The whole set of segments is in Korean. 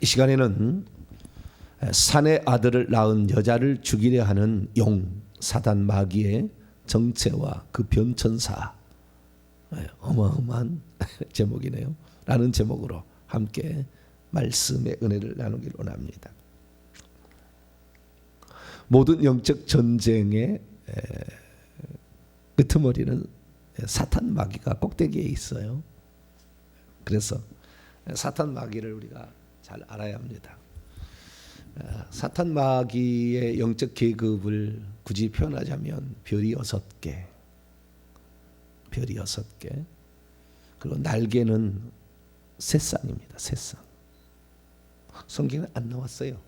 이 시간에는 산의 아들을 낳은 여자를 죽이려 하는 용 사단 마귀의 정체와 그 변천사, 어마어마한 제목이네요. 라는 제목으로 함께 말씀의 은혜를 나누길 원합니다. 모든 영적 전쟁의 끄트머리는 사탄 마귀가 꼭대기에 있어요. 그래서 사탄 마귀를 우리가 잘 알아야 합니다. 사탄 마귀의 영적 계급을 굳이 표현하자면 별이 6개, 별이 6개, 그리고 날개는 새쌍입니다. 새쌍. 성경에 안 나왔어요.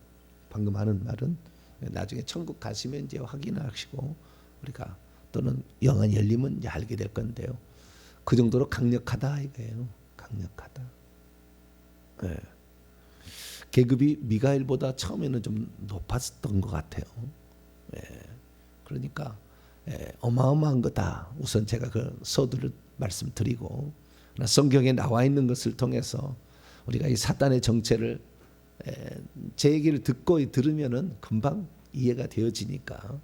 방금 하는 말은 나중에 천국 가시면 이제 확인하시고 우리가 또는 영안 열리면 이제 알게 될 건데요. 그 정도로 강력하다 이거예요. 강력하다. 네. 계급이 미가엘보다 처음에는 좀 높았던 것 같아요. 네. 그러니까 어마어마한 거다. 우선 제가 그 서두를 말씀드리고 성경에 나와 있는 것을 통해서 우리가 이 사단의 정체를 제 얘기를 듣고 들으면은 금방 이해가 되어지니까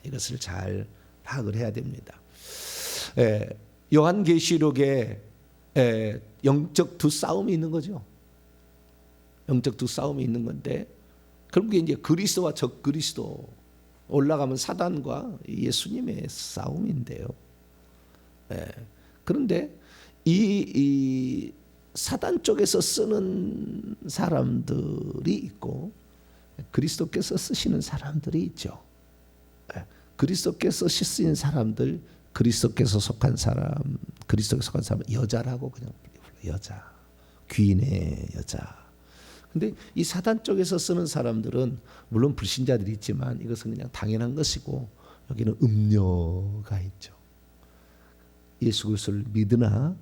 이것을 잘 파악을 해야 됩니다. 요한계시록에 영적 두 싸움이 있는 거죠. 영적 두 싸움이 있는 건데 결국에 이제 그리스도와 적그리스도, 올라가면 사단과 예수님의 싸움인데요. 그런데 이 사단 쪽에서 쓰는 사람들이 있고 그리스도께서 쓰시는 사람들이 있죠. 그리스도께서 쓰시는 사람들, 그리스도께서 속한 사람, 그리스도께서 속한 사람 여자라고 그냥 불러요. 여자, 귀인의 여자. 근데 이 사단 쪽에서 쓰는 사람들은 물론 불신자들이 있지만 이것은 그냥 당연한 것이고 여기는 음녀가 있죠. 예수 그리스도를 믿으나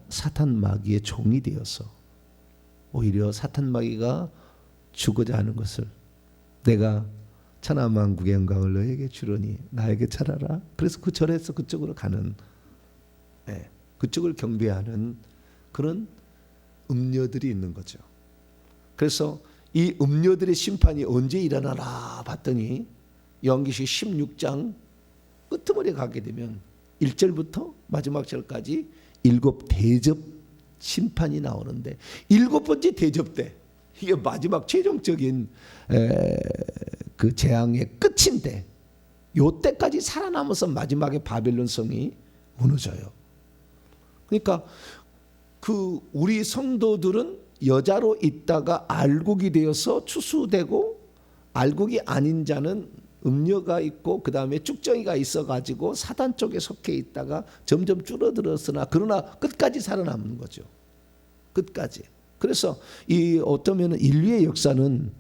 사탄 마귀의 종이 되어서 오히려 사탄 마귀가 주고자 하는 것을 내가 천하만국의 영광을 너에게 주려니 나에게 차라라. 그래서 그 절에서 그쪽으로 가는, 그쪽을 경배하는 그런 음녀들이 있는 거죠. 그래서 이 음녀들의 심판이 언제 일어나나 봤더니 요한계시록 16장 끄트머리에 가게 되면 1절부터 마지막 절까지 7 대접 심판이 나오는데 7번째 대접 때 이게 마지막 최종적인 그 재앙의 끝인데 요때까지 살아남아서 마지막에 바벨론 성이 무너져요. 그러니까 그 우리 성도들은 여자로 있다가 알곡이 되어서 추수되고 알곡이 아닌 자는 음녀가 있고 그 다음에 쭉정이가 있어가지고 사단 쪽에 속해 있다가 점점 줄어들었으나 그러나 끝까지 살아남는 거죠. 끝까지. 그래서 이 어쩌면 인류의 역사는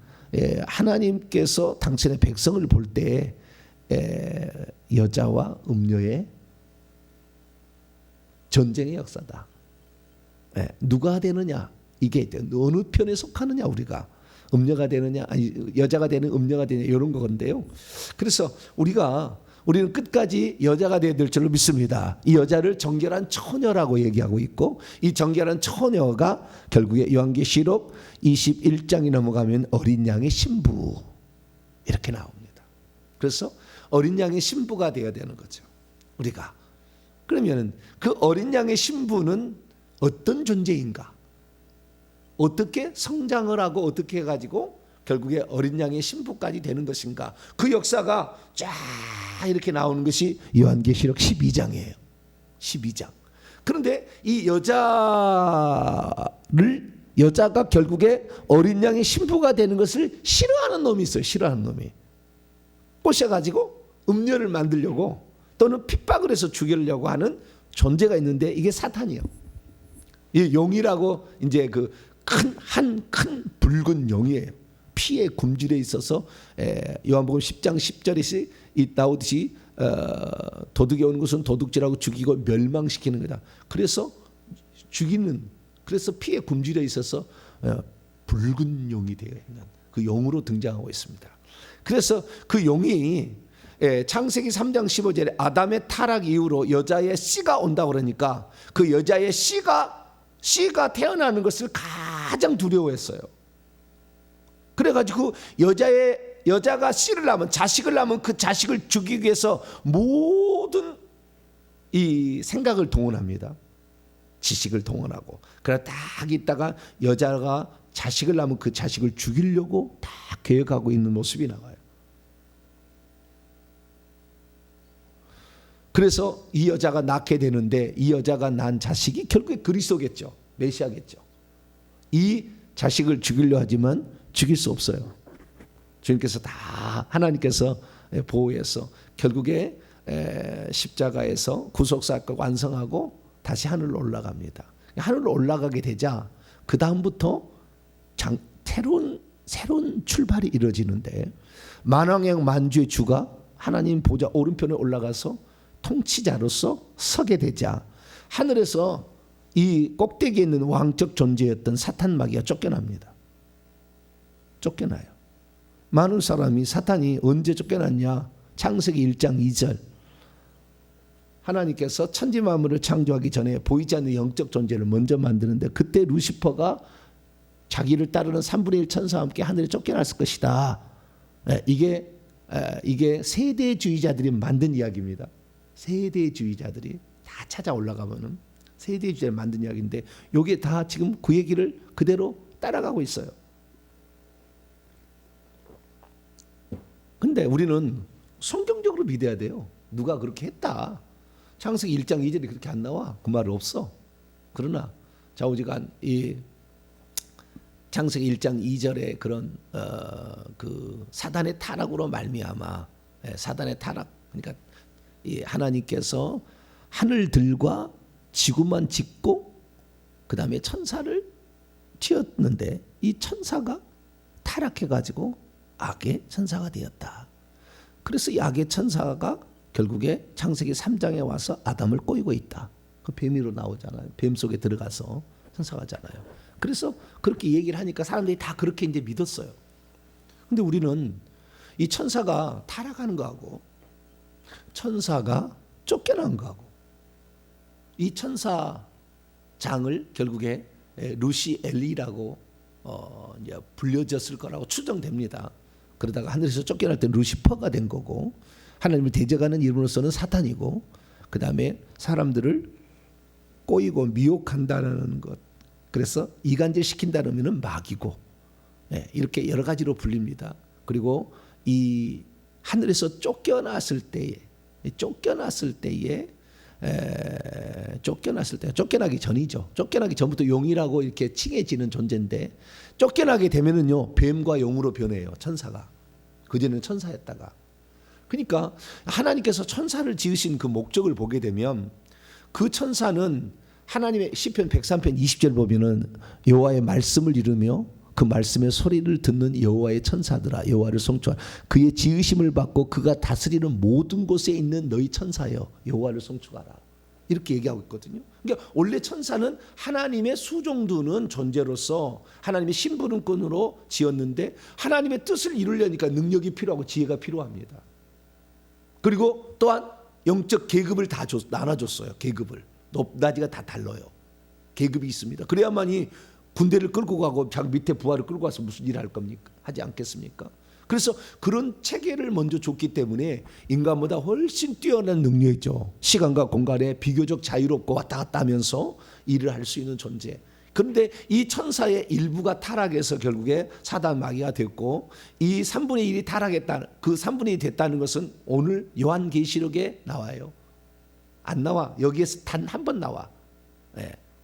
하나님께서 당신의 백성을 볼 때 여자와 음녀의 전쟁의 역사다. 누가 되느냐, 이게 어느 편에 속하느냐, 우리가 음녀가 되느냐, 아니 여자가 되는 음녀가 되느냐 이런 건데요. 그래서 우리는 끝까지 여자가 되어야 될 줄로 믿습니다. 이 여자를 정결한 처녀라고 얘기하고 있고 이 정결한 처녀가 결국에 요한계시록 21장이 넘어가면 어린 양의 신부 이렇게 나옵니다. 그래서 어린 양의 신부가 되어야 되는 거죠. 우리가. 그러면 그 어린 양의 신부는 어떤 존재인가? 어떻게 성장을 하고 어떻게 해가지고 결국에 어린 양의 신부까지 되는 것인가? 그 역사가 쫙 이렇게 나오는 것이 요한계시록 12장이에요. 12장. 그런데 이 여자가 결국에 어린 양의 신부가 되는 것을 싫어하는 놈이 있어요. 싫어하는 놈이. 꼬셔가지고 음녀를 만들려고 또는 핍박을 해서 죽이려고 하는 존재가 있는데 이게 사탄이에요. 이 용이라고 이제 그 큰 붉은 용이에요. 피에 굶주려 있어서 요한복음 10장 10절에 나오듯이 도둑이 오는 것은 도둑질하고 죽이고 멸망시키는 거다. 그래서 그래서 피에 굶주려 있어서 붉은 용이 되어 있는 그 용으로 등장하고 있습니다. 그래서 그 용이 창세기 3장 15절에 아담의 타락 이후로 여자의 씨가 온다고 그러니까 그 여자의 씨가 태어나는 것을 가장 두려워했어요. 그래가지고 여자가 씨를 낳으면, 자식을 낳으면 그 자식을 죽이기 위해서 모든 이 생각을 동원합니다. 지식을 동원하고. 그러다 딱 있다가 여자가 자식을 낳으면 그 자식을 죽이려고 다 계획하고 있는 모습이 나와요. 그래서 이 여자가 낳게 되는데, 이 여자가 낳은 자식이 결국에 그리스도겠죠. 메시아겠죠. 이 자식을 죽이려 하지만 죽일 수 없어요. 주님께서 다 하나님께서 보호해서 결국에 십자가에서 구속사역을 완성하고 다시 하늘로 올라갑니다. 하늘로 올라가게 되자 그 다음부터 새로운 출발이 이루어지는데, 만왕의 만주의 주가 하나님 보좌 오른편에 올라가서 통치자로서 서게 되자 하늘에서 이 꼭대기에 있는 왕적 존재였던 사탄 마귀가 쫓겨납니다. 쫓겨나요. 많은 사람이 사탄이 언제 쫓겨났냐? 창세기 1장 2절. 하나님께서 천지 만물을 창조하기 전에 보이지 않는 영적 존재를 먼저 만드는데, 그때 루시퍼가 자기를 따르는 3분의 1 천사와 함께 하늘에 쫓겨났을 것이다. 이게 세대주의자들이 만든 이야기입니다. 세대주의자들이 다 찾아 올라가면은 세대주의자를 만든 이야기인데, 이게 다 지금 그 얘기를 그대로 따라가고 있어요. 근데 우리는 성경적으로 믿어야 돼요. 누가 그렇게 했다. 창세기 1장 2절이 그렇게 안 나와. 그 말은 없어. 그러나 좌우지간 이 창세기 1장 2절의 그런 그 사단의 타락으로 말미암아, 사단의 타락, 그러니까 이 하나님께서 하늘들과 지구만 짓고 그 다음에 천사를 지었는데, 이 천사가 타락해가지고 악의 천사가 되었다. 그래서 이 악의 천사가 결국에 창세기 3장에 와서 아담을 꼬이고 있다. 그 뱀으로 나오잖아요. 뱀 속에 들어가서 천사가잖아요. 그래서 그렇게 얘기를 하니까 사람들이 다 그렇게 이제 믿었어요. 근데 우리는 이 천사가 타락하는 거하고 천사가 쫓겨난 거하고, 이 천사장을 결국에 루시 엘리라고 이제 불려졌을 거라고 추정됩니다. 그러다가 하늘에서 쫓겨날 때 루시퍼가 된 거고, 하나님을 대적하는 이름으로서는 사탄이고, 그 다음에 사람들을 꼬이고 미혹한다는 것, 그래서 이간질 시킨다는 마귀고, 이렇게 여러 가지로 불립니다. 그리고 이 하늘에서 쫓겨났을 때에 쫓겨나기 전이죠. 쫓겨나기 전부터 용이라고 이렇게 칭해지는 존재인데, 쫓겨나게 되면은요 뱀과 용으로 변해요. 천사가. 그전에는 천사였다가. 그러니까 하나님께서 천사를 지으신 그 목적을 보게 되면, 그 천사는 하나님의 시편 103편 20절 보면은 여호와의 말씀을 이루며 그 말씀의 소리를 듣는 여호와의 천사들아, 여호와를 송축하라. 그의 지으심을 받고 그가 다스리는 모든 곳에 있는 너희 천사여, 여호와를 송축하라. 이렇게 얘기하고 있거든요. 그러니까 원래 천사는 하나님의 수종두는 존재로서 하나님의 심부름꾼으로 지었는데, 하나님의 뜻을 이루려니까 능력이 필요하고 지혜가 필요합니다. 그리고 또한 영적 계급을 다 나눠줬어요. 계급을 높낮이가 다 달라요. 계급이 있습니다. 그래야만이 군대를 끌고 가고 자기 밑에 부하를 끌고 와서 무슨 일을 할 겁니까? 하지 않겠습니까? 그래서 그런 체계를 먼저 줬기 때문에 인간보다 훨씬 뛰어난 능력이죠. 시간과 공간에 비교적 자유롭고 왔다 갔다 하면서 일을 할 수 있는 존재. 그런데 이 천사의 일부가 타락해서 결국에 사단 마귀가 됐고, 이 3분의 1이 타락했다는, 그 3분의 1이 됐다는 것은 오늘 요한계시록에 나와요. 안 나와. 여기에서 단 한 번 나와.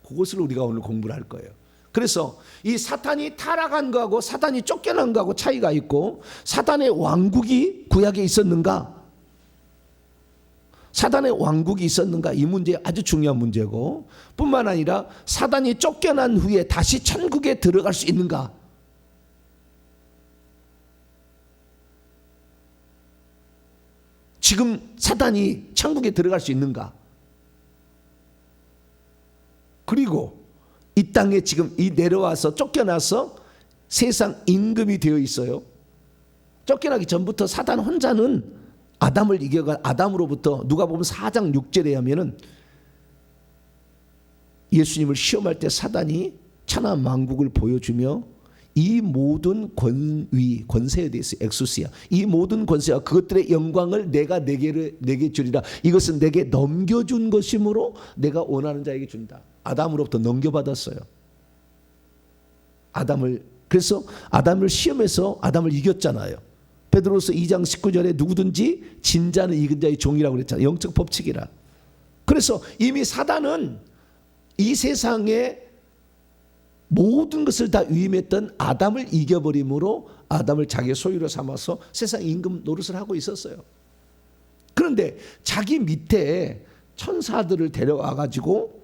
그것을 우리가 오늘 공부를 할 거예요. 그래서 이 사탄이 타락한 거하고 사탄이 쫓겨난 거하고 차이가 있고, 사탄의 왕국이 구약에 있었는가? 사단의 왕국이 있었는가? 이 문제 아주 중요한 문제고, 뿐만 아니라 사단이 쫓겨난 후에 다시 천국에 들어갈 수 있는가? 지금 사단이 천국에 들어갈 수 있는가? 그리고 이 땅에 지금 이 내려와서 쫓겨나서 세상 임금이 되어 있어요. 쫓겨나기 전부터 사단 혼자는 아담을 이겨가, 아담으로부터 누가복음 4장 6절에 하면은 예수님을 시험할 때 사단이 천하 만국을 보여주며 이 모든 권위, 권세에 대해서 엑소시아, 이 모든 권세와 그것들의 영광을 내가 내게 주리라. 이것은 내게 넘겨준 것이므로 내가 원하는 자에게 준다. 아담으로부터 넘겨받았어요. 그래서 아담을 시험해서 아담을 이겼잖아요. 베드로서 2장 19절에 누구든지 진 자는 이긴 자의 종이라고 그랬잖아요. 영적 법칙이라. 그래서 이미 사단은 이 세상에 모든 것을 다 위임했던 아담을 이겨버림으로 아담을 자기의 소유로 삼아서 세상 임금 노릇을 하고 있었어요. 그런데 자기 밑에 천사들을 데려와 가지고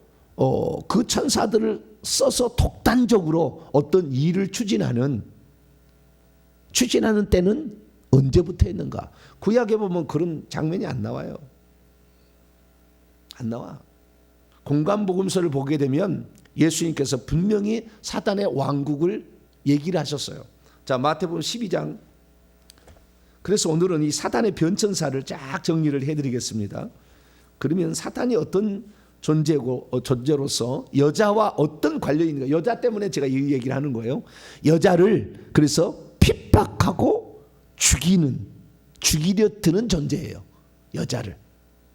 그 천사들을 써서 독단적으로 어떤 일을 추진하는 때는 언제부터 했는가? 구약에 보면 그런 장면이 안 나와요. 안 나와. 공관복음서를 보게 되면 예수님께서 분명히 사단의 왕국을 얘기를 하셨어요. 자, 마태복음 12장. 그래서 오늘은 이 사단의 변천사를 쫙 정리를 해드리겠습니다. 그러면 사탄이 어떤 존재로서 여자와 어떤 관련이 있는가? 여자 때문에 제가 이 얘기를 하는 거예요. 여자를 그래서 핍박하고 죽이려 드는 존재예요. 여자를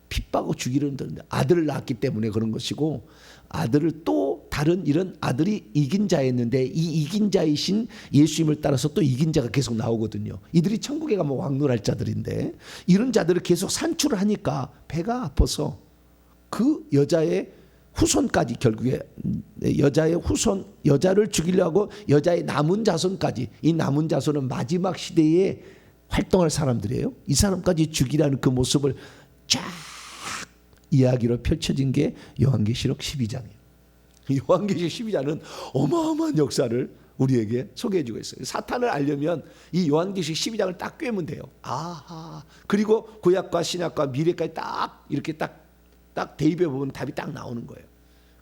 핍박하고 죽이려 드는 아들을 낳았기 때문에 그런 것이고, 아들을 또 다른 이런 아들이 이긴 자였는데 이 이긴 자이신 예수님을 따라서 또 이긴 자가 계속 나오거든요. 이들이 천국에 가면 왕노할 자들인데 이런 자들을 계속 산출을 하니까 배가 아파서 그 여자의 후손까지, 결국에 여자의 후손, 여자를 죽이려고 여자의 남은 자손까지, 이 남은 자손은 마지막 시대에 활동할 사람들이에요. 이 사람까지 죽이라는 그 모습을 쫙 이야기로 펼쳐진 게 요한계시록 12장이에요. 요한계시록 12장은 어마어마한 역사를 우리에게 소개해주고 있어요. 사탄을 알려면 이 요한계시록 12장을 딱 꿰면 돼요. 아하. 그리고 구약과 신약과 미래까지 딱 이렇게 딱 대입해 보면 답이 딱 나오는 거예요.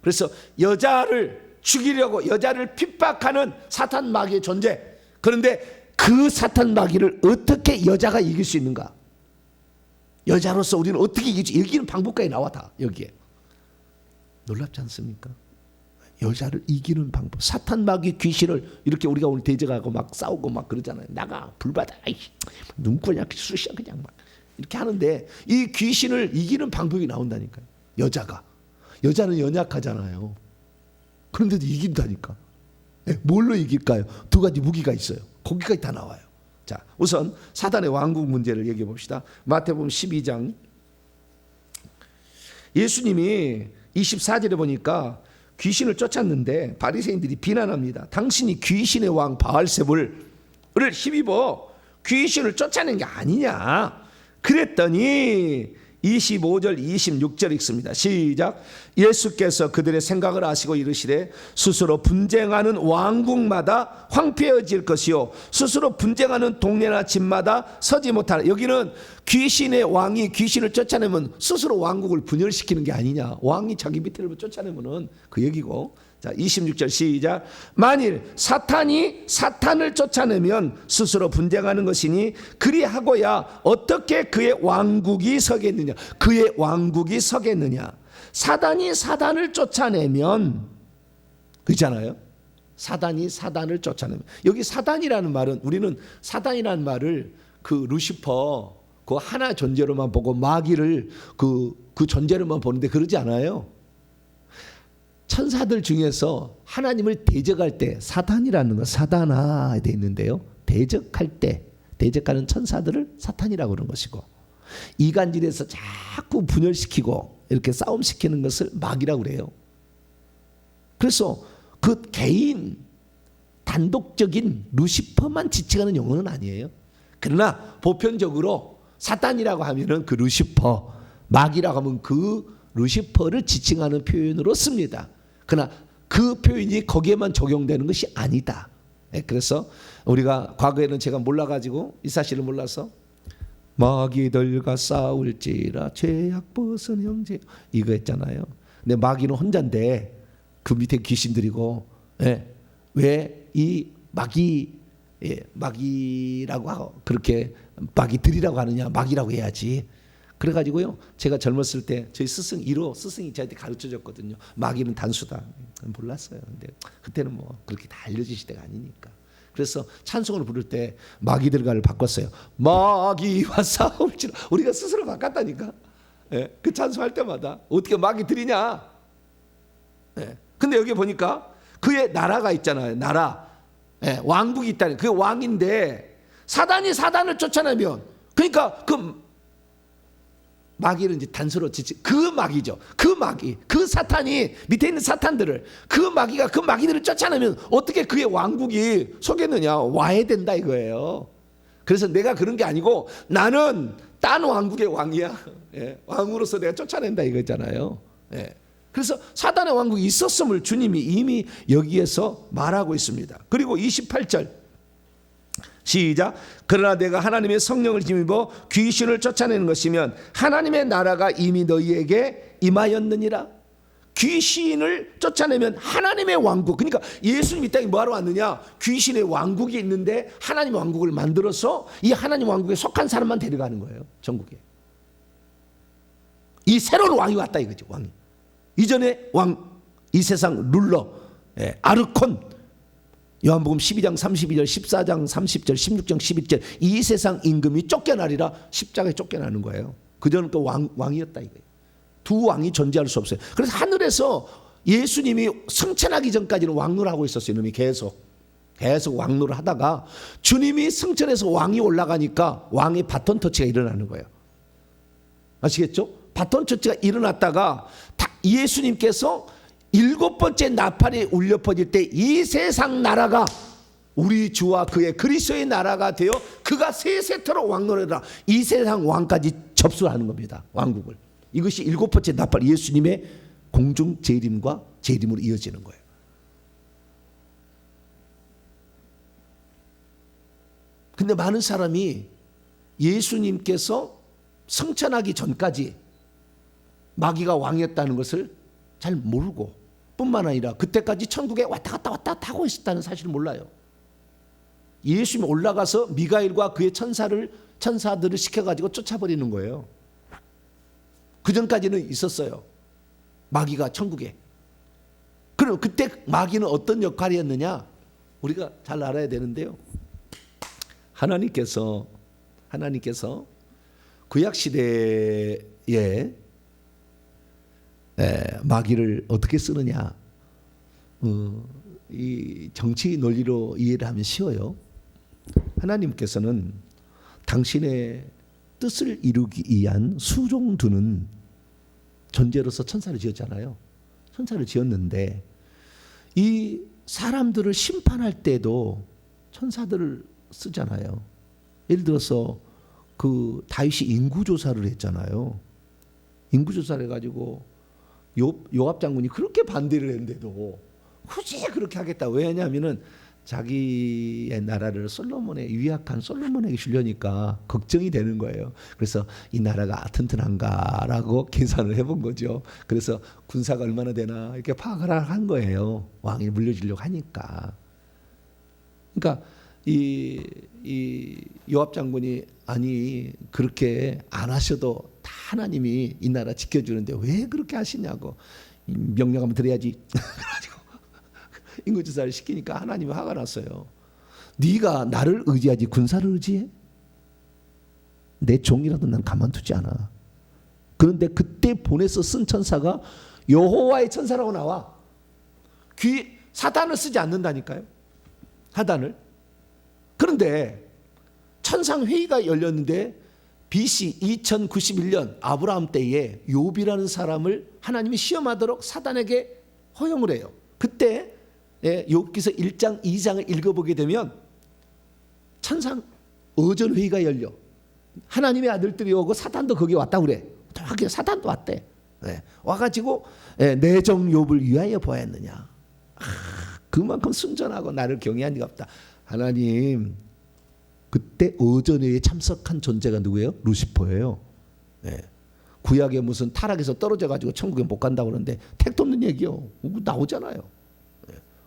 그래서 여자를 죽이려고 여자를 핍박하는 사탄 마귀의 존재. 그런데 그 사탄 마귀를 어떻게 여자가 이길 수 있는가? 여자로서 우리는 어떻게 이기지? 이기는 방법까지 나와 다 여기에. 놀랍지 않습니까? 여자를 이기는 방법. 사탄 마귀 귀신을 이렇게 우리가 오늘 대적하고 막 싸우고 막 그러잖아요. 나가 불받아. 눈꼬냐 쑤셔 그냥 막 이렇게 하는데 이 귀신을 이기는 방법이 나온다니까요. 여자는 연약하잖아요. 그런데도 이긴다니까. 뭘로 이길까요? 두 가지 무기가 있어요. 거기까지 다 나와요. 자, 우선 사단의 왕국 문제를 얘기해 봅시다. 마태복음 12장. 예수님이 24절에 보니까 귀신을 쫓았는데 바리새인들이 비난합니다. 당신이 귀신의 왕 바알세불을 힘입어 귀신을 쫓아낸 게 아니냐. 그랬더니 25절 26절 읽습니다. 시작. 예수께서 그들의 생각을 아시고 이르시되 스스로 분쟁하는 왕국마다 황폐해질 것이요 스스로 분쟁하는 동네나 집마다 서지 못하는. 여기는 귀신의 왕이 귀신을 쫓아내면 스스로 왕국을 분열시키는 게 아니냐. 왕이 자기 밑에를 쫓아내면은 그 얘기고. 자, 26절 시작. 만일 사탄이 사탄을 쫓아내면 스스로 분쟁하는 것이니 그리하고야 어떻게 그의 왕국이 서겠느냐. 그의 왕국이 서겠느냐. 사단이 사단을 쫓아내면, 그렇잖아요. 사단이 사단을 쫓아내면. 여기 사단이라는 말은, 우리는 사단이라는 말을 그 루시퍼 그 하나 존재로만 보고 마귀를 그 존재로만 보는데 그러지 않아요. 천사들 중에서 하나님을 대적할 때 사단이라는 거 사단아 돼 있는데요. 대적할 때 대적하는 천사들을 사탄이라고 그러는 것이고, 이간질에서 자꾸 분열시키고 이렇게 싸움시키는 것을 마귀라고 그래요. 그래서 그 개인 단독적인 루시퍼만 지칭하는 용어는 아니에요. 그러나 보편적으로 사탄이라고 하면은 그 루시퍼, 마귀라고 하면 그 루시퍼를 지칭하는 표현으로 씁니다. 그러나 그 표현이 거기에만 적용되는 것이 아니다. 그래서 우리가 과거에는 제가 몰라가지고 이 사실을 몰라서 마귀들과 싸울지라 죄악 벗은 형제 이거 했잖아요. 근데 마귀는 혼자인데 그 밑에 귀신들이고, 왜 이 마귀라고 하고 그렇게 마귀들이라고 하느냐. 마귀라고 해야지. 그래가지고요, 제가 젊었을 때 저희 스승 1호 스승이 저한테 가르쳐줬거든요. 마귀는 단수다. 몰랐어요. 근데 그때는 뭐 그렇게 다 알려주실 때가 아니니까. 그래서 찬송을 부를 때 마귀들과를 바꿨어요. 마귀와 싸울지라. 우리가 스스로 바꿨다니까. 예, 그 찬송할 때마다 어떻게 마귀들이냐. 예, 근데 여기 보니까 그의 나라가 있잖아요. 나라. 예, 왕국이 있다는. 그 왕인데 사단이 사단을 쫓아내면, 그러니까 그 마귀를 이제 단서로 지치, 그 마귀죠. 그 마귀, 그 사탄이 밑에 있는 사탄들을, 그 마귀가 그 마귀들을 쫓아내면 어떻게 그의 왕국이 서겠느냐. 와야 된다 이거예요. 그래서 내가 그런 게 아니고 나는 딴 왕국의 왕이야. 예, 왕으로서 내가 쫓아낸다 이거잖아요. 예. 그래서 사단의 왕국이 있었음을 주님이 이미 여기에서 말하고 있습니다. 그리고 28절 시작. 그러나 내가 하나님의 성령을 힘입어 귀신을 쫓아내는 것이면 하나님의 나라가 이미 너희에게 임하였느니라. 귀신을 쫓아내면 하나님의 왕국, 그러니까 예수님이 이 땅에 뭐하러 왔느냐. 귀신의 왕국이 있는데 하나님의 왕국을 만들어서 이 하나님 왕국에 속한 사람만 데려가는 거예요. 전국에. 이 새로운 왕이 왔다 이거죠. 왕이. 이전에 왕, 이 세상 룰러, 아르콘, 요한복음 12장 32절, 14장 30절, 16장 11절, 이 세상 임금이 쫓겨나리라. 십자가에 쫓겨나는 거예요. 그전은 또 왕이었다 이거예요. 두 왕이 존재할 수 없어요. 그래서 하늘에서 예수님이 승천하기 전까지는 왕노를 하고 있었어요. 이놈이 계속 왕노를 하다가 주님이 승천해서 왕이 올라가니까 왕의 바톤 터치가 일어나는 거예요. 아시겠죠? 바톤 터치가 일어났다가 예수님께서 7번째 나팔이 울려 퍼질 때 이 세상 나라가 우리 주와 그의 그리스도의 나라가 되어 그가 세세토록 왕노래라. 이 세상 왕까지 접수하는 겁니다. 왕국을. 이것이 7번째 나팔, 예수님의 공중 재림과 재림으로 이어지는 거예요. 근데 많은 사람이 예수님께서 승천하기 전까지 마귀가 왕이었다는 것을 잘 모르고, 뿐만 아니라 그때까지 천국에 왔다 갔다 하고 있었다는 사실을 몰라요. 예수님이 올라가서 미가엘과 그의 천사들을 시켜가지고 쫓아버리는 거예요. 그 전까지는 있었어요. 마귀가 천국에. 그럼 그때 마귀는 어떤 역할이었느냐? 우리가 잘 알아야 되는데요. 하나님께서 구약시대에 마귀를 어떻게 쓰느냐. 이 정치 논리로 이해를 하면 쉬워요. 하나님께서는 당신의 뜻을 이루기 위한 수종 두는 존재로서 천사를 지었잖아요. 천사를 지었는데 이 사람들을 심판할 때도 천사들을 쓰잖아요. 예를 들어서 그 다윗이 인구조사를 했잖아요. 인구조사를 해가지고 요압 장군이 그렇게 반대를 했는데도 굳이 그렇게 하겠다. 왜냐하면은 자기의 나라를 유약한 솔로몬에게 주려니까 걱정이 되는 거예요. 그래서 이 나라가 튼튼한가라고 계산을 해본 거죠. 그래서 군사가 얼마나 되나 이렇게 파악을 한 거예요. 왕이 물려주려고 하니까. 그러니까 이 요압 장군이 아니 그렇게 안 하셔도 다 하나님이 이 나라 지켜주는데 왜 그렇게 하시냐고, 명령 한번 드려야지. 그래가지고 인구조사를 시키니까 하나님이 화가 났어요. 네가 나를 의지하지 군사를 의지해? 내 종이라도 난 가만두지 않아. 그런데 그때 보내서 쓴 천사가 여호와의 천사라고 나와. 사단을 쓰지 않는다니까요. 사단을. 그런데 천상회의가 열렸는데 BC 2091년 아브라함 때에 욥이라는 사람을 하나님이 시험하도록 사단에게 허용을 해요. 그때 욥기서 1장 2장을 읽어보게 되면 천상 어전회의가 열려. 하나님의 아들들이 오고 사단도 거기 왔다고 그래. 사단도 왔대. 와가지고 내 종 욥을 위하여 보았느냐. 그만큼 순전하고 나를 경외한 이가 없다. 하나님, 그때 어전회의에 참석한 존재가 누구예요? 루시퍼예요. 구약에 무슨 타락에서 떨어져가지고 천국에 못 간다고 그러는데 택도 없는 얘기요. 나오잖아요.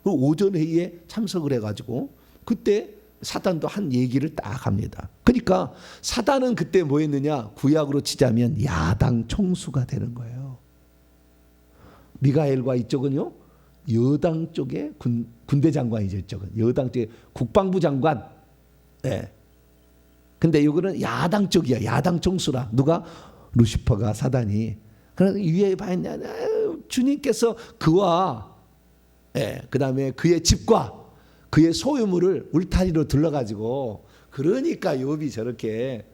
그리고 오전회의에 참석을 해가지고 그때 사단도 한 얘기를 딱 합니다. 그러니까 사단은 그때 뭐 했느냐? 구약으로 치자면 야당 총수가 되는 거예요. 미가엘과 이쪽은요, 여당 쪽의 군대 장관이죠. 이쪽은 여당 쪽의 국방부 장관. 네. 근데 이거는 야당 쪽이야. 야당 총수라. 누가? 루시퍼가, 사단이. 그래서 위에 봐야 주님께서 그와 그 다음에 그의 집과 그의 소유물을 울타리로 둘러가지고, 그러니까 욥이 저렇게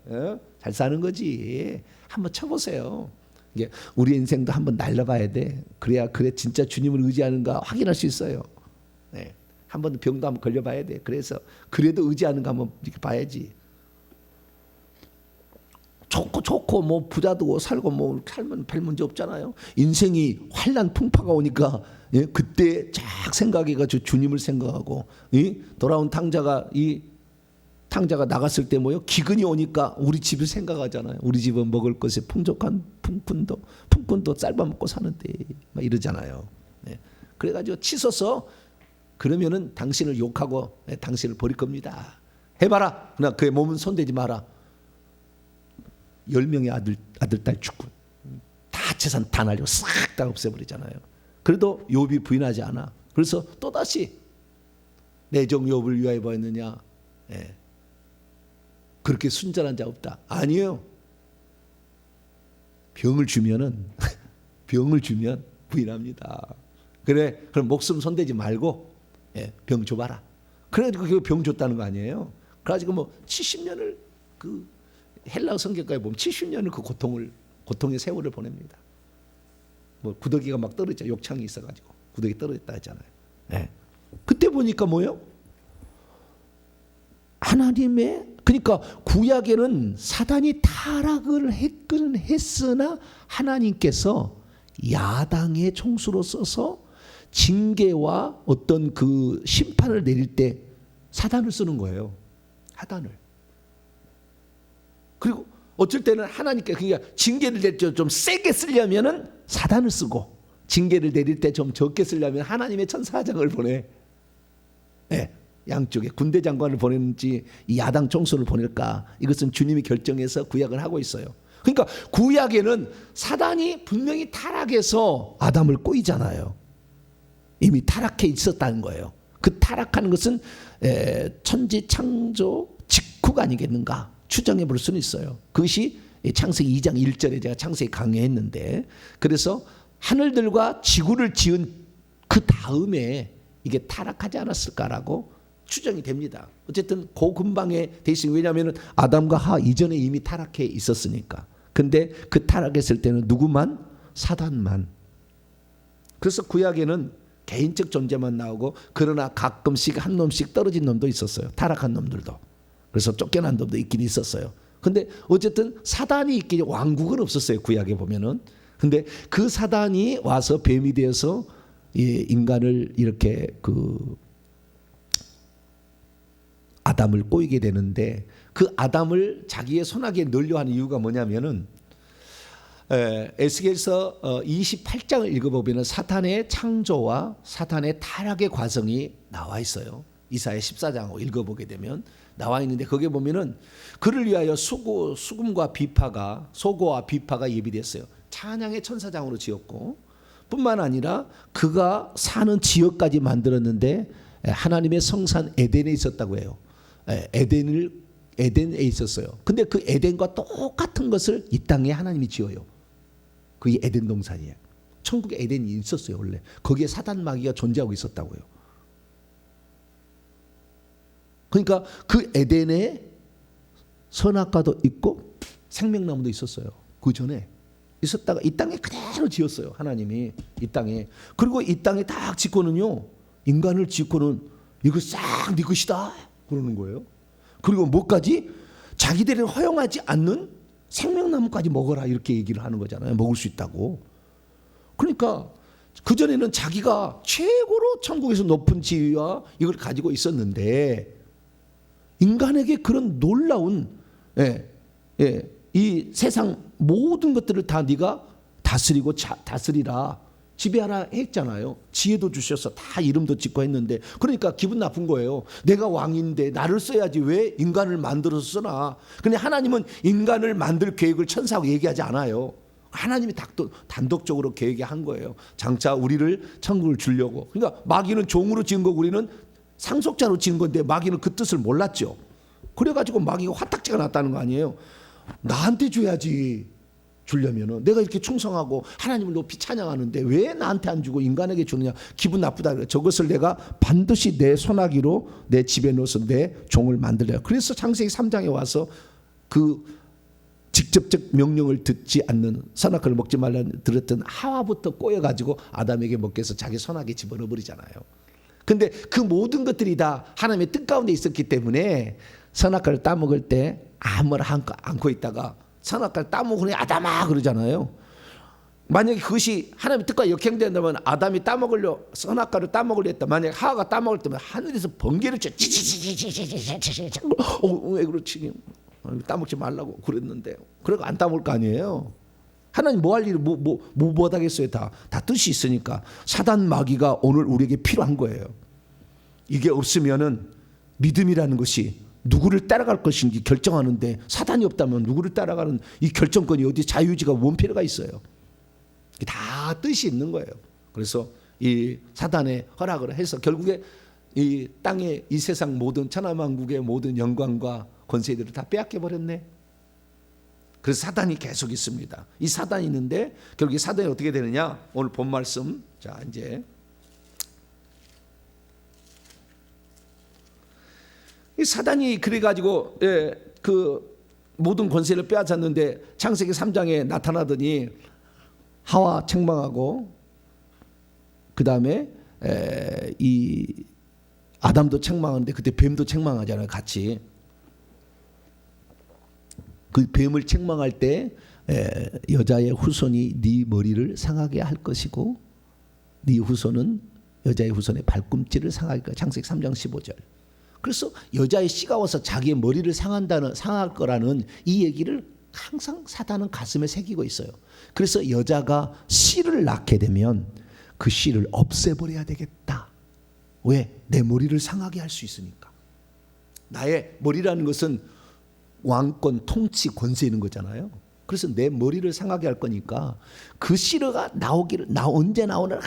잘 사는 거지. 한번 쳐보세요. 이게 우리 인생도 한번 날려봐야 돼. 그래 진짜 주님을 의지하는가 확인할 수 있어요. 네. 한번 병도 한번 걸려봐야 돼. 그래서 그래도 의지하는가 한번 이렇게 봐야지. 좋고 뭐 부자도 살고 뭐 살면 별 문제 없잖아요. 인생이 환난 풍파가 오니까 그때 쫙 생각해가지고 주님을 생각하고, 돌아온 탕자가 탕자가 나갔을 때 뭐요? 기근이 오니까 우리 집을 생각하잖아요. 우리 집은 먹을 것에 풍족한 품꾼도 쌀밥 먹고 사는데 막 이러잖아요. 그래가지고 치솟어 그러면은 당신을 욕하고 당신을 버릴 겁니다. 해봐라. 그러나 그의 몸은 손대지 마라. 10명의 아들, 딸 죽고 다 재산 다 날리고 싹 다 없애버리잖아요. 그래도 욥이 부인하지 않아. 그래서 또다시 내 종 욥을 위하여 보았느냐? 그렇게 순전한 자 없다. 아니에요. 병을 주면 부인합니다. 그래, 그럼 목숨 손대지 말고 병 줘봐라. 그래가지고 그 병 줬다는 거 아니에요. 그래가지고 뭐 70년을 그 헬라어 성경까지 보면 70년을 그 고통의 세월을 보냅니다. 뭐 구더기가 막 떨어져, 욕창이 있어가지고 구더기 떨어졌다 했잖아요. 그때 보니까 뭐요? 하나님의, 그러니까 구약에는 사단이 타락을 했으나 하나님께서 야당의 총수로 써서 징계와 어떤 그 심판을 내릴 때 사단을 쓰는 거예요. 사단을. 그리고 어쩔 때는 하나님께, 그러니까 징계를 낼 때 좀 세게 쓰려면은 사단을 쓰고, 징계를 내릴 때 좀 적게 쓰려면 하나님의 천사장을 보내. 양쪽에 군대 장관을 보내는지 이 야당 총수를 보낼까, 이것은 주님이 결정해서 구약을 하고 있어요. 그러니까 구약에는 사단이 분명히 타락해서 아담을 꼬이잖아요. 이미 타락해 있었다는 거예요. 그 타락하는 것은 천지 창조 직후가 아니겠는가 추정해 볼 수는 있어요. 그것이 창세기 2장 1절에 제가 창세기 강의했는데, 그래서 하늘들과 지구를 지은 그 다음에 이게 타락하지 않았을까라고 추정이 됩니다. 어쨌든 그 근방에 돼 있으니, 왜냐하면 아담과 하와 이전에 이미 타락해 있었으니까. 근데 그 타락했을 때는 누구만? 사단만. 그래서 구약에는 개인적 존재만 나오고, 그러나 가끔씩 한 놈씩 떨어진 놈도 있었어요. 타락한 놈들도. 그래서 쫓겨난 놈도 있긴 있었어요. 근데 어쨌든 사단이 있긴, 왕국은 없었어요. 구약에 보면은. 근데 그 사단이 와서 뱀이 되어서 인간을 이렇게 그 아담을 꼬이게 되는데, 그 아담을 자기의 손아귀에 넣으려 하는 이유가 뭐냐면은, 에스겔서 28장을 읽어보면 사탄의 창조와 사탄의 타락의 과정이 나와 있어요. 이사야 14장 읽어보게 되면 나와 있는데, 거기에 보면은 그를 위하여 수금과 비파가, 소고와 비파가 예비됐어요. 찬양의 천사장으로 지었고, 뿐만 아니라 그가 사는 지역까지 만들었는데 하나님의 성산 에덴에 있었다고 해요. 에덴에 있었어요. 근데 그 에덴과 똑같은 것을 이 땅에 하나님이 지어요. 그게 에덴 동산이에요. 천국에 에덴이 있었어요. 원래 거기에 사단 마귀가 존재하고 있었다고요. 그러니까 그 에덴에 선악과도 있고 생명나무도 있었어요. 그 전에 있었다가 이 땅에 그대로 지었어요. 하나님이 이 땅에. 그리고 이 땅에 딱 짓고는요, 인간을 짓고는 이거 싹 네 것이다 그러는 거예요. 그리고 뭐까지? 자기들이 허용하지 않는 생명나무까지 먹어라 이렇게 얘기를 하는 거잖아요. 먹을 수 있다고. 그러니까 그전에는 자기가 최고로 천국에서 높은 지위와 이걸 가지고 있었는데, 인간에게 그런 놀라운 이 세상 모든 것들을 다 네가 다스리고 다스리라, 지배하라 했잖아요. 지혜도 주셔서 다 이름도 짓고 했는데, 그러니까 기분 나쁜 거예요. 내가 왕인데 나를 써야지 왜 인간을 만들어서 쓰나. 근데 하나님은 인간을 만들 계획을 천사하고 얘기하지 않아요. 하나님이 단독적으로 계획한 거예요. 장차 우리를 천국을 주려고. 그러니까 마귀는 종으로 지은 거고 우리는 상속자로 지은 건데, 마귀는 그 뜻을 몰랐죠. 그래가지고 마귀가 화딱지가 났다는 거 아니에요. 나한테 줘야지. 주려면은 내가 이렇게 충성하고 하나님을 높이 찬양하는데 왜 나한테 안 주고 인간에게 주느냐. 기분 나쁘다. 저것을 내가 반드시 내 손아귀로 내 집에 넣어서 내 종을 만들래요. 그래서 창세기 3장에 와서 그 직접적 명령을 듣지 않는, 선악과를 먹지 말라 들었던 하와부터 꼬여가지고 아담에게 먹게 해서 자기 손아귀에 집어넣어 버리잖아요. 근데 그 모든 것들이 다 하나님의 뜻 가운데 있었기 때문에 선악과를 따먹을 때 아무나 안고 있다가 선악과를 따먹으니 아담아 그러잖아요. 만약에 그것이 하나님의 뜻과 역행된다면 아담이 따먹으려 선악과를 따먹으려 했다. 만약에 하와가 따먹을 때면 하늘에서 번개를 쳐. 왜 그렇지? 따먹지 말라고 그랬는데, 그러고 안 따먹을 거 아니에요. 하나님 뭐 할 일을 못 하겠어요. 다 뜻이 있으니까. 사단 마귀가 오늘 우리에게 필요한 거예요. 이게 없으면은 믿음이라는 것이 누구를 따라갈 것인지 결정하는데, 사단이 없다면 누구를 따라가는 이 결정권이 어디, 자유의지가 뭔 필요가 있어요. 다 뜻이 있는 거예요. 그래서 이 사단의 허락을 해서 결국에 이 땅의 이 세상 모든 천하만국의 모든 영광과 권세들을 다 빼앗겨 버렸네. 그래서 사단이 계속 있습니다. 이 사단이 있는데 결국에 사단이 어떻게 되느냐. 오늘 본 말씀, 자 이제 이 사단이 그래가지고 그 모든 권세를 빼앗았는데 창세기 3장에 나타나더니 하와 책망하고 그 다음에 이 아담도 책망하는데 그때 뱀도 책망하잖아요. 같이. 그 뱀을 책망할 때 여자의 후손이 네 머리를 상하게 할 것이고 네 후손은 여자의 후손의 발꿈치를 상할 거야. 창세기 3장 15절. 그래서 여자의 씨가 와서 자기의 머리를 상할 거라는 이 얘기를 항상 사단은 가슴에 새기고 있어요. 그래서 여자가 씨를 낳게 되면 그 씨를 없애버려야 되겠다. 왜? 내 머리를 상하게 할 수 있으니까. 나의 머리라는 것은 왕권, 통치, 권세 있는 거잖아요. 그래서 내 머리를 상하게 할 거니까 그 씨가 언제 나오나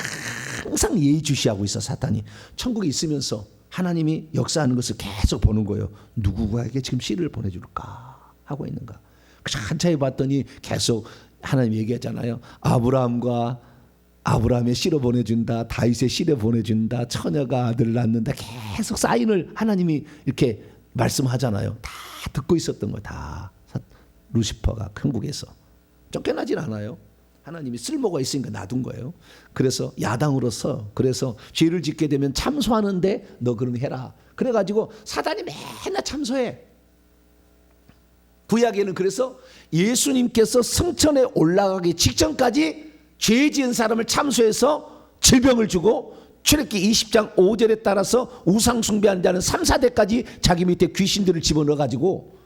항상 예의주시하고 있어. 사탄이 천국에 있으면서 하나님이 역사하는 것을 계속 보는 거예요. 누구에게 지금 씨를 보내줄까 하고 있는가. 한차에 봤더니 계속 하나님 얘기하잖아요. 아브라함의 씨로 보내준다. 다윗의 씨로 보내준다. 처녀가 아들을 낳는다. 계속 사인을 하나님이 이렇게 말씀하잖아요. 다 듣고 있었던 거예요. 다 루시퍼가 천국에서 쫓겨나질 않아요. 하나님이 쓸모가 있으니까 놔둔 거예요. 그래서 야당으로서 그래서 죄를 짓게 되면 참소하는데 너 그럼 해라. 그래가지고 사단이 맨날 참소해. 구약에는 그래서 예수님께서 성천에 올라가기 직전까지 죄 지은 사람을 참소해서 질병을 주고 출애굽기 20장 5절에 따라서 우상 숭배하는 자는 3, 4대까지 자기 밑에 귀신들을 집어넣어가지고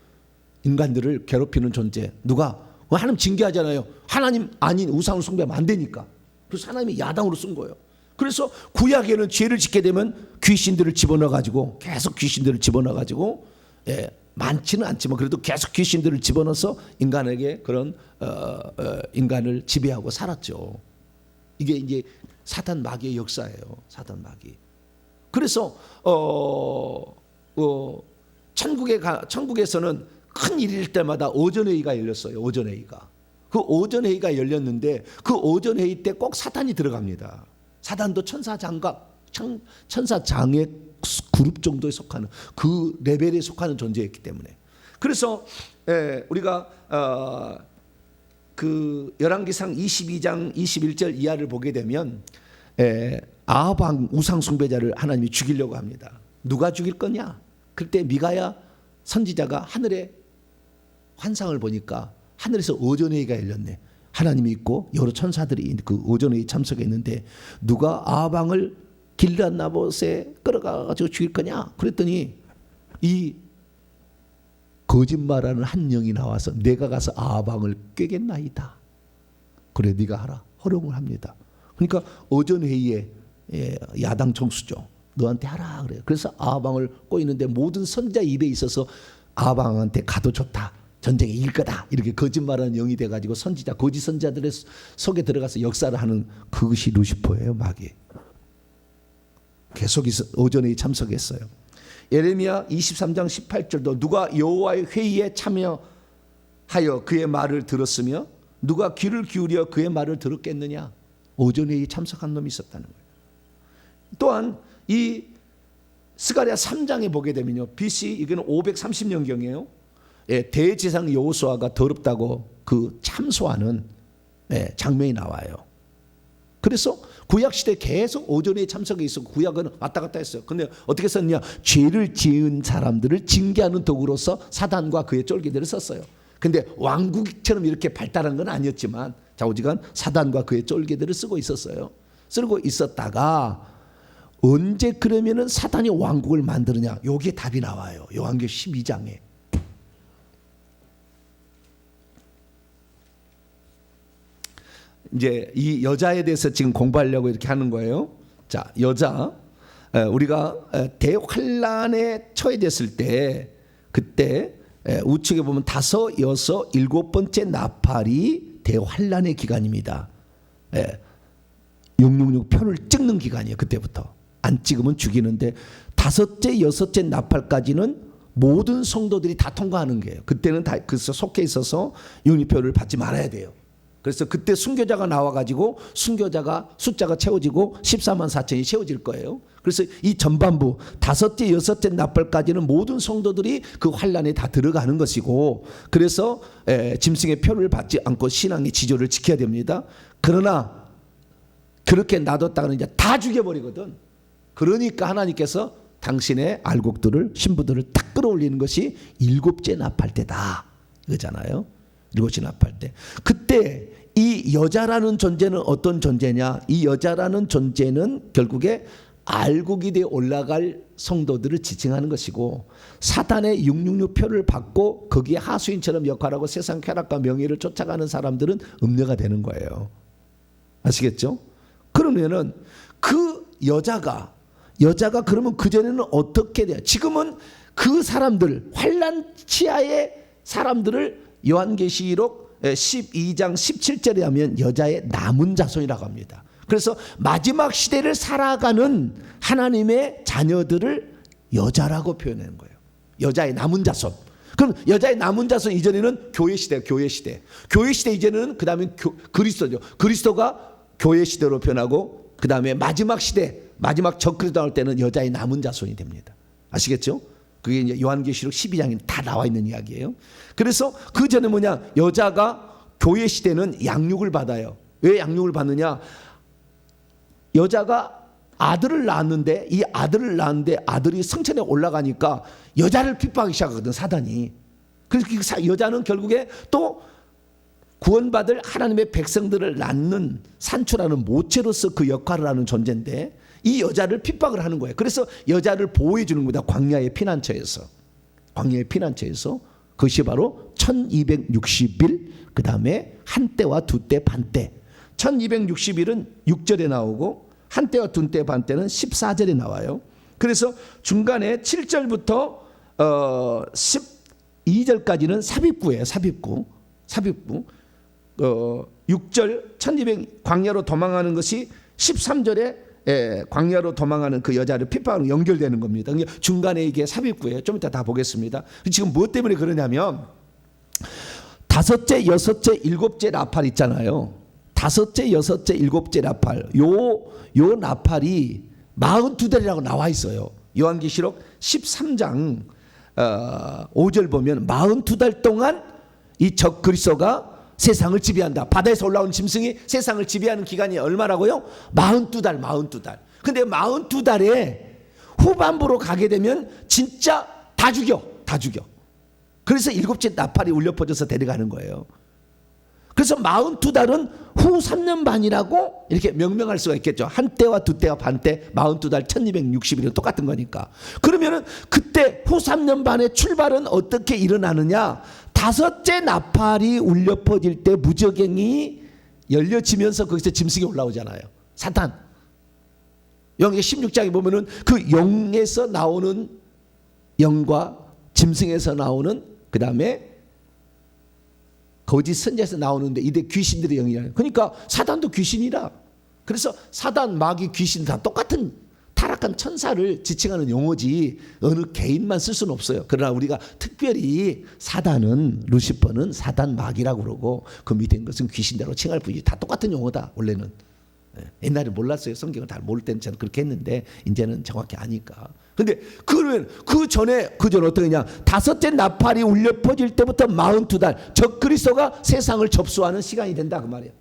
인간들을 괴롭히는 존재. 누가? 하나님 징계하잖아요. 하나님 아닌 우상을 숭배하면 안 되니까. 그래서 하나님이 야당으로 쓴 거예요. 그래서 구약에는 죄를 짓게 되면 귀신들을 집어넣어가지고 계속 귀신들을 집어넣어가지고 많지는 않지만 그래도 계속 귀신들을 집어넣어서 인간에게 그런 인간을 지배하고 살았죠. 이게 이제 사단 마귀의 역사예요. 사단 마귀. 그래서 천국에서는 큰 일일 때마다 오전회의가 열렸어요. 오전회의가. 그 오전회의가 열렸는데 그 오전회의 때 꼭 사탄이 들어갑니다. 사단도 천사장의 그룹 정도에 속하는 그 레벨에 속하는 존재였기 때문에. 그래서 우리가 그 열왕기상 22장 21절 이하를 보게 되면 아합 우상 숭배자를 하나님이 죽이려고 합니다. 누가 죽일 거냐? 그때 미가야 선지자가 하늘에 환상을 보니까 하늘에서 오전회의가 열렸네. 하나님이 있고 여러 천사들이 그 오전회의 참석해 있는데 누가 아합을 길앗 나봇에 끌어가지고 죽일 거냐? 그랬더니 이 거짓말하는 한 영이 나와서 내가 가서 아합을 꿰겠나이다. 그래 네가 하라. 허용을 합니다. 그러니까 오전 회의에 야당 총수죠. 너한테 하라 그래요. 그래서 아방을 꼬이는데 모든 선지자 입에 있어서 아방한테 가도 좋다. 전쟁에 이길 거다. 이렇게 거짓말하는 영이 돼가지고 선지자, 거짓 선지자들의 속에 들어가서 역사를 하는 그것이 루시퍼예요. 마귀. 계속 오전에 참석했어요. 예레미야 23장 18절도 누가 여호와의 회의에 참여하여 그의 말을 들었으며 누가 귀를 기울여 그의 말을 들었겠느냐. 오전 회의에 참석한 놈이 있었다는 거예요. 또한 이 스가랴 3장에 보게 되면요, BC 이거는 530년경이에요. 대제사장 여호수아가 더럽다고 그 참소하는 장면이 나와요. 그래서 구약 시대 계속 오전에 참석해 있었고 구약은 왔다 갔다 했어요. 근데 어떻게 썼냐? 죄를 지은 사람들을 징계하는 도구로서 사단과 그의 쫄기들을 썼어요. 근데 왕국처럼 이렇게 발달한 건 아니었지만 좌우지간 사단과 그의 쫄기들을 쓰고 있었어요. 쓰고 있었다가 언제 그러면은 사단이 왕국을 만드느냐? 여기에 답이 나와요. 요한계시록 12장에. 이제 이 여자에 대해서 지금 공부하려고 이렇게 하는 거예요. 자, 여자, 우리가 대환란에 처해졌을 때 그때 우측에 보면 5, 6, 7번째 나팔이 대환란의 기간입니다. 666 표를 찍는 기간이에요. 그때부터. 안 찍으면 죽이는데 5째, 6째 나팔까지는 모든 성도들이 다 통과하는 거예요. 그때는 다 그래서 속해 있어서 영유표를 받지 말아야 돼요. 그래서 그때 순교자가 나와가지고 순교자가 숫자가 채워지고 14만 4천이 채워질 거예요. 그래서 이 전반부 5째, 6째 나팔까지는 모든 성도들이 그 환란에 다 들어가는 것이고, 그래서 짐승의 표를 받지 않고 신앙의 지조를 지켜야 됩니다. 그러나 그렇게 놔뒀다가는 이제 다 죽여버리거든. 그러니까 하나님께서 당신의 알곡들을 신부들을 딱 끌어올리는 것이 7째 나팔 때다 이거잖아요. 7째 나팔 때. 그때 이 여자라는 존재는 어떤 존재냐? 이 여자라는 존재는 결국에 알곡이 되어 올라갈 성도들을 지칭하는 것이고, 사단의 666 표를 받고 거기에 하수인처럼 역할하고 세상 쾌락과 명예를 쫓아가는 사람들은 음녀가 되는 거예요. 아시겠죠? 그러면은 그 여자가 그러면 그전에는 어떻게 돼요? 지금은 그 사람들, 환란 치하의 사람들을 요한계시록 12장 17절에 하면 여자의 남은 자손이라고 합니다. 그래서 마지막 시대를 살아가는 하나님의 자녀들을 여자라고 표현하는 거예요. 여자의 남은 자손. 그럼 여자의 남은 자손 이전에는 교회 시대, 교회 시대. 교회 시대 이전에는 그 다음에 그리스도죠. 그리스도가 교회 시대로 변하고 그 다음에 마지막 시대, 마지막 적그리스도 나올 때는 여자의 남은 자손이 됩니다. 아시겠죠? 그게 이제 요한계시록 12장에 다 나와 있는 이야기예요. 그래서 그 전에 뭐냐? 여자가 교회 시대는 양육을 받아요. 왜 양육을 받느냐? 여자가 아들을 낳았는데 이 아들을 낳았는데 아들이 성천에 올라가니까 여자를 핍박하기 시작하거든, 사단이. 그래서 여자는 결국에 또 구원받을 하나님의 백성들을 낳는 산출하는 모체로서 그 역할을 하는 존재인데 이 여자를 핍박을 하는 거예요. 그래서 여자를 보호해 주는 겁니다. 광야의 피난처에서. 광야의 피난처에서. 그것이 바로 1260일, 그 다음에 한때와 두때 반때. 1260일은 6절에 나오고 한때와 두때 반때는 14절에 나와요. 그래서 중간에 7절부터 12절까지는 삽입구예요. 삽입구. 6절 1200 광야로 도망하는 것이 13절에 광야로 도망하는 그 여자를 핍박으로 연결되는 겁니다. 중간에 이게 삽입구예요. 좀 이따 다 보겠습니다. 지금 무엇 때문에 그러냐면 5째, 6째, 7째 나팔 있잖아요. 5째, 6째, 7째 나팔. 요 나팔이 42달이라고 나와 있어요. 요한계시록 13장 5절 보면 42달 동안 이 적 그리스도가 세상을 지배한다. 바다에서 올라온 짐승이 세상을 지배하는 기간이 얼마라고요? 42달, 42달. 근데 42달에 후반부로 가게 되면 진짜 다 죽여. 그래서 7째 나팔이 울려 퍼져서 데려가는 거예요. 그래서 42달은 후 3년 반이라고 이렇게 명명할 수가 있겠죠. 한때와 두때와 반때 42달 1260일은 똑같은 거니까. 그러면은 그때 후 3년 반의 출발은 어떻게 일어나느냐? 5째 나팔이 울려 퍼질 때 무저갱이 열려지면서 거기서 짐승이 올라오잖아요. 사단. 영의 16장에 보면은 그 영에서 나오는 영과 짐승에서 나오는 그 다음에 거짓 선지자에서 나오는데 이때 귀신들의 영이라. 그러니까 사단도 귀신이라. 그래서 사단, 마귀, 귀신 다 똑같은 타락한 천사를 지칭하는 용어지 어느 개인만 쓸 수는 없어요. 그러나 우리가 특별히 사단은 루시퍼는 사단 마귀라고 그러고 그 밑에 있는 것은 귀신대로 칭할 뿐이지 다 똑같은 용어다 원래는. 옛날에 몰랐어요. 성경을 잘 모를 때는 저는 그렇게 했는데 이제는 정확히 아니까. 근데 그러면 그 전에 어떻게 했냐? 다섯째 나팔이 울려 퍼질 때부터 42달 적그리스도가 세상을 접수하는 시간이 된다 그 말이에요.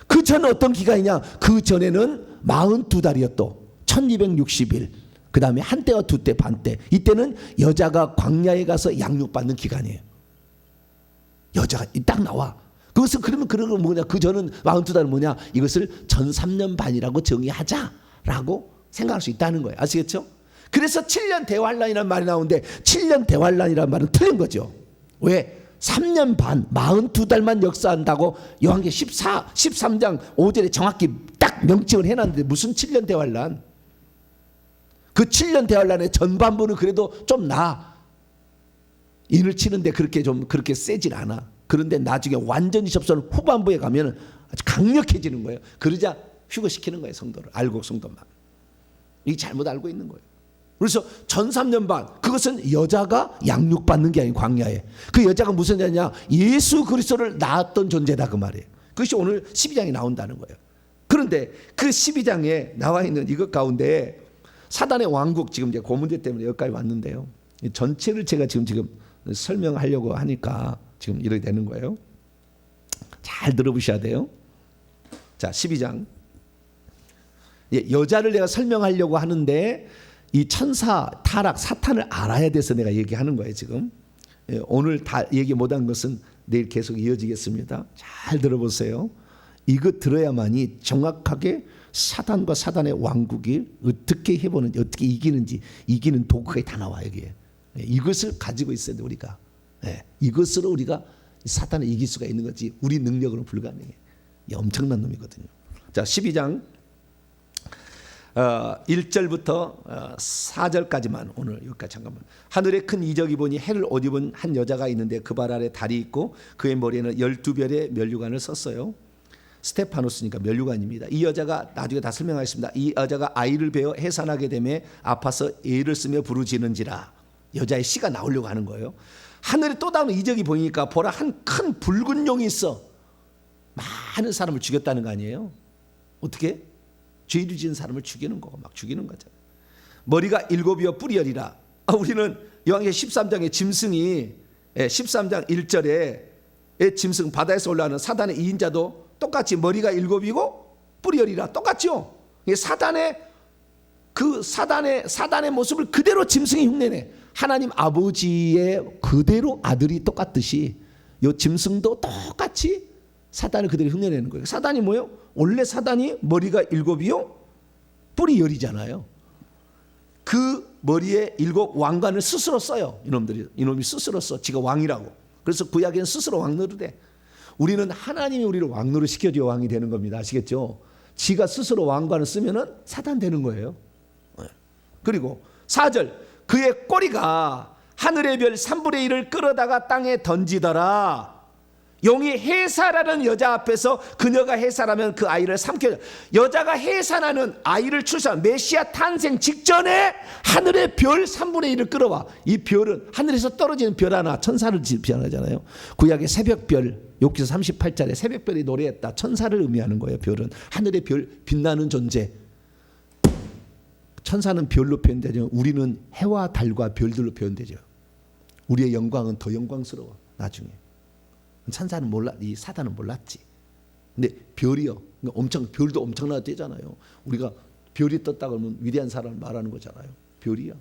그 전 어떤 기간이냐? 그 전에는 42달이었 또 1260일. 그 다음에 한때와 두때 반때. 이때는 여자가 광야에 가서 양육받는 기간이에요. 여자가 딱 나와. 그것은 그러면 그런 건 뭐냐? 그 전은 42달은 뭐냐? 이것을 전 3년 반이라고 정의하자라고 생각할 수 있다는 거예요. 아시겠죠? 그래서 7년 대환란이라는 말이 나오는데 7년 대환란이라는 말은 틀린 거죠. 왜? 3년 반 42달만 역사한다고 요한계시록 13장 5절에 정확히 딱 명칭을 해놨는데 무슨 7년 대환란? 그 7년 대환란의 전반부는 그래도 좀 인을 치는데 그렇게 세질 않아. 그런데 나중에 완전히 접수하는 후반부에 가면 아주 강력해지는 거예요. 그러자 휴거시키는 거예요. 성도를. 알곡 성도만. 이게 잘못 알고 있는 거예요. 그래서 전 3년 반 그것은 여자가 양육받는 게 아닌 광야에. 그 여자가 무슨 여자냐? 예수 그리스도를 낳았던 존재다 그 말이에요. 그것이 오늘 12장에 나온다는 거예요. 그런데 그 12장에 나와 있는 이것 가운데 사단의 왕국 지금 이제 그 문제 때문에 여기까지 왔는데요. 전체를 제가 지금 설명하려고 하니까 지금 이렇게 되는 거예요. 잘 들어보셔야 돼요. 자, 12장. 여자를 내가 설명하려고 하는데 이 천사, 타락, 사탄을 알아야 돼서 내가 얘기하는 거예요 지금. 오늘 다 얘기 못한 것은 내일 계속 이어지겠습니다. 잘 들어보세요. 이거 들어야만이 정확하게 사단과 사단의 왕국이 어떻게 해보는지 어떻게 이기는지 이기는 도구가 다 나와 여기에. 이것을 가지고 있어야 돼 우리가. 이것으로 우리가 사탄을 이길 수가 있는 거지 우리 능력으로는 불가능해. 엄청난 놈이거든요. 자, 12장 1절부터 4절까지만 오늘 여기까지 잠깐만. 하늘에 큰 이적이 보니 해를 옷 입은 한 여자가 있는데 그 발 아래 달이 있고 그의 머리에는 12별의 면류관을 썼어요. 스테파노스니까 면류관입니다. 이 여자가 나중에 다 설명하겠습니다. 이 여자가 아이를 베어 해산하게 되매 아파서 애를 쓰며 부르짖는지라. 여자의 씨가 나오려고 하는 거예요. 하늘에 또 다른 이적이 보이니까 보라 한 큰 붉은 용이 있어. 많은 사람을 죽였다는 거 아니에요? 어떻게? 죄를 지은 사람을 죽이는 거고 막 죽이는 거잖아요. 머리가 7이요 뿔이 10이라. 우리는 요한계시록 13장의 짐승이 13장 1절에 짐승 바다에서 올라오는 사단의 2인자도 똑같이 머리가 7이고 뿔이 10이라 똑같죠. 사단의 모습을 그대로 짐승이 흉내내. 하나님 아버지의 그대로 아들이 똑같듯이 이 짐승도 똑같이 사단을 그대로 흉내내는 거예요. 사단이 뭐예요? 원래 사단이 머리가 7이요 뿔이 10이잖아요. 그 머리에 7 왕관을 스스로 써요. 이놈이 스스로 써. 지가 왕이라고. 그래서 구약에는 스스로 왕노릇 해. 우리는 하나님이 우리를 왕노릇 시켜줘야 왕이 되는 겁니다. 아시겠죠? 지가 스스로 왕관을 쓰면은 사단 되는 거예요. 그리고 4절 그의 꼬리가 하늘의 별 3분의 1을 끌어다가 땅에 던지더라. 용이 해산하는 여자 앞에서 그녀가 해산하면 그 아이를 삼켜. 여자가 해산하는 아이를 출산 메시아 탄생 직전에 하늘의 별 3분의 1을 끌어와. 이 별은 하늘에서 떨어지는 별 하나 천사를 비하잖아요. 구약의 새벽별 욥기서 38절에 새벽별이 노래했다. 천사를 의미하는 거예요. 별은 하늘의 별 빛나는 존재. 천사는 별로 표현되죠. 우리는 해와 달과 별들로 표현되죠. 우리의 영광은 더 영광스러워 나중에. 천사는 몰라, 이 사단은 몰랐지. 근데 별이요, 별도 엄청나게 되잖아요. 우리가 별이 떴다 그러면 위대한 사람을 말하는 거잖아요. 별이요.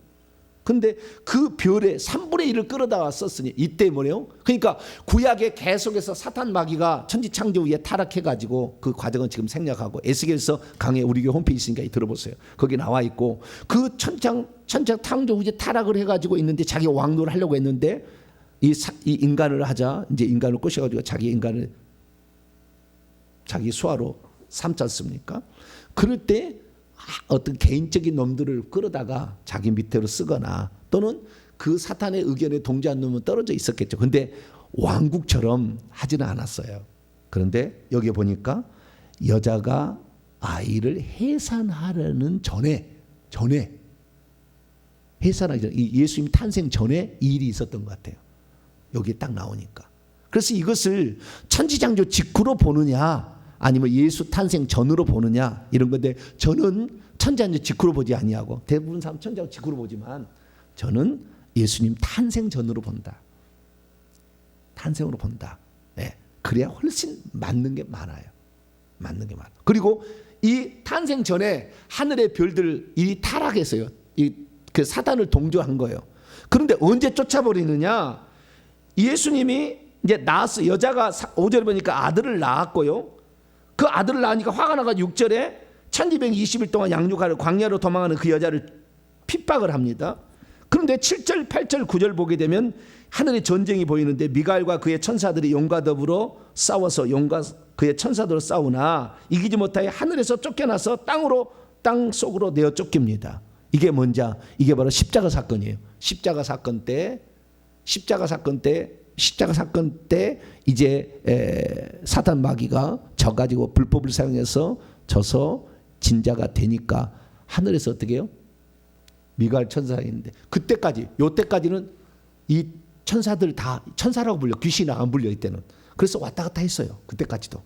근데 그 별의 3분의 1을 끌어다 썼으니 이때 뭐래요? 그러니까 구약에 계속해서 사탄 마귀가 천지창조 위에 타락해가지고 그 과정은 지금 생략하고 에스겔서 강의 우리 교회 홈페이지 있으니까 들어보세요. 거기 나와 있고 그 천지창조 위에 타락을 해가지고 있는데 자기 왕노를 하려고 했는데 이 인간을 하자 이제 인간을 꼬셔가지고 자기 인간을 자기 수하로 삼지 않습니까? 그럴 때 어떤 개인적인 놈들을 끌어다가 자기 밑으로 쓰거나 또는 그 사탄의 의견에 동조한 놈은 떨어져 있었겠죠. 근데 왕국처럼 하지는 않았어요. 그런데 여기 보니까 여자가 아이를 해산하려는 전에 해산하기 전에 예수님 탄생 전에 이 일이 있었던 것 같아요. 여기에 딱 나오니까. 그래서 이것을 천지창조 직후로 보느냐 아니면 예수 탄생 전으로 보느냐 이런 건데 저는 천지창조 직후로 보지 아니하고 대부분 사람 천지창조 직후로 보지만 저는 예수님 탄생 전으로 본다. 탄생으로 본다. 네. 그래야 훨씬 맞는 게 많아요. 맞는 게 많아. 그리고 이 탄생 전에 하늘의 별들이 타락했어요. 그 사단을 동조한 거예요. 그런데 언제 쫓아버리느냐? 예수님이 이제 낳았어요. 여자가 5절에 보니까 아들을 낳았고요. 그 아들을 낳으니까 화가 나가지고 6절에 1220일 동안 양육하려 광야로 도망하는 그 여자를 핍박을 합니다. 그런데 7절, 8절, 9절 보게 되면 하늘의 전쟁이 보이는데 미가엘과 그의 천사들이 용과 더불어 싸워서 용과 그의 천사들로 싸우나 이기지 못하여 하늘에서 쫓겨나서 땅 속으로 내어 쫓깁니다. 이게 뭔지? 이게 바로 십자가 사건이에요. 십자가 사건 때 이제 사탄 마귀가 져가지고 불법을 사용해서 져서 진자가 되니까 하늘에서 어떻게 해요? 미가엘 천사가 있는데 요때까지는 이 천사들 다 천사라고 불려. 귀신이 안 불려 이때는. 그래서 왔다 갔다 했어요. 그때까지도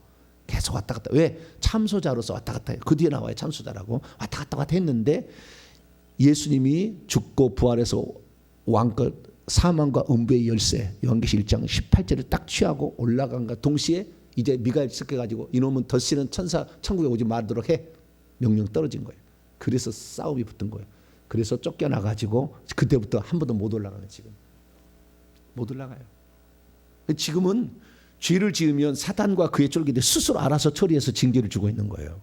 계속 왔다 갔다. 왜? 참소자로서 왔다 갔다 해요. 그 뒤에 나와요. 참소자라고 왔다 갔다 했는데 예수님이 죽고 부활해서 왕것 사망과 음부의 열쇠 요한계시 1장 18절을 딱 취하고 올라간과 동시에 이제 미가엘 섞여가지고 이놈은 덧씨는 천사 천국에 오지 말도록 해 명령 떨어진 거예요. 그래서 싸움이 붙은 거예요. 그래서 쫓겨나가지고 그때부터 한 번도 못 올라가요. 지금 못 올라가요. 지금은 죄를 지으면 사단과 그의 쫄깃들 스스로 알아서 처리해서 징계를 주고 있는 거예요.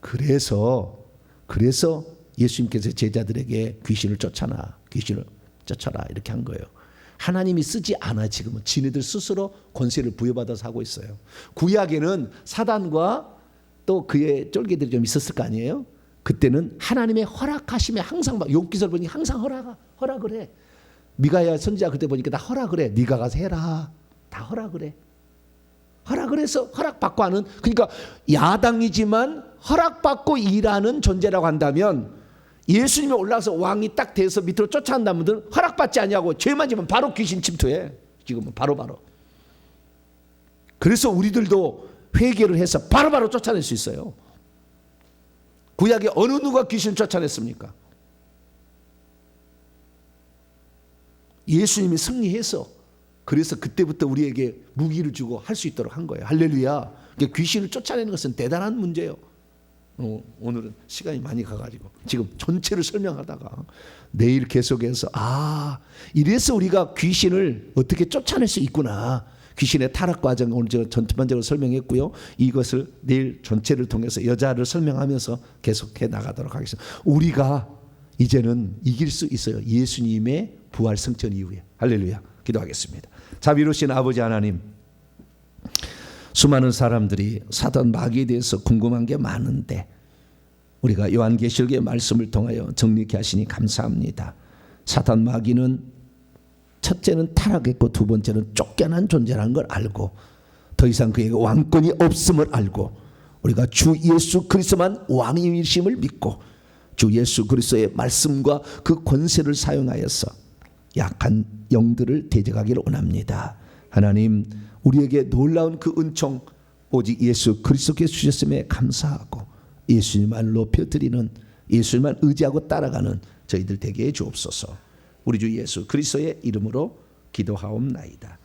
그래서 예수님께서 제자들에게 귀신을 쫓아라 이렇게 한 거예요. 하나님이 쓰지 않아. 지금은 지네들 스스로 권세를 부여받아서 하고 있어요. 구약에는 사단과 또 그의 쫄깃들이 좀 있었을 거 아니에요. 그때는 하나님의 허락하심에 항상 욥기서를 보니 항상 허락을 해. 미가야 선지자 그때 보니까 다 허락을 해. 네가 가서 해라. 다 허락을 해. 허락을 해서 허락받고 하는, 그러니까 야당이지만 허락받고 일하는 존재라고 한다면 예수님이 올라가서 왕이 딱 돼서 밑으로 쫓아간다는 분들은 허락받지 않냐고 죄만 지면 바로 귀신 침투해. 지금은 바로. 그래서 우리들도 회개를 해서 바로 쫓아낼 수 있어요. 구약에 어느 누가 귀신 쫓아냈습니까? 예수님이 승리해서 그래서 그때부터 우리에게 무기를 주고 할 수 있도록 한 거예요. 할렐루야. 귀신을 쫓아내는 것은 대단한 문제예요. 오늘은 시간이 많이 가가지고 지금 전체를 설명하다가 내일 계속해서 이래서 우리가 귀신을 어떻게 쫓아낼 수 있구나. 귀신의 타락 과정 오늘 제가 전반적으로 설명했고요. 이것을 내일 전체를 통해서 여자를 설명하면서 계속해 나가도록 하겠습니다. 우리가 이제는 이길 수 있어요. 예수님의 부활 승천 이후에. 할렐루야. 기도하겠습니다. 자비로우신 아버지 하나님, 수많은 사람들이 사단 마귀에 대해서 궁금한 게 많은데 우리가 요한계시록의 말씀을 통하여 정리케 하시니 감사합니다. 사단 마귀는 첫째는 타락했고 두 번째는 쫓겨난 존재라는 걸 알고 더 이상 그에게 왕권이 없음을 알고 우리가 주 예수 그리스도만 왕이심을 믿고 주 예수 그리스도의 말씀과 그 권세를 사용하여서 약한 영들을 대적하기를 원합니다. 하나님, 우리에게 놀라운 그 은총 오직 예수 그리스도께서 주셨음에 감사하고 예수님만 높여드리는, 예수님만 의지하고 따라가는 저희들 되게 해 주옵소서. 우리 주 예수 그리스도의 이름으로 기도하옵나이다.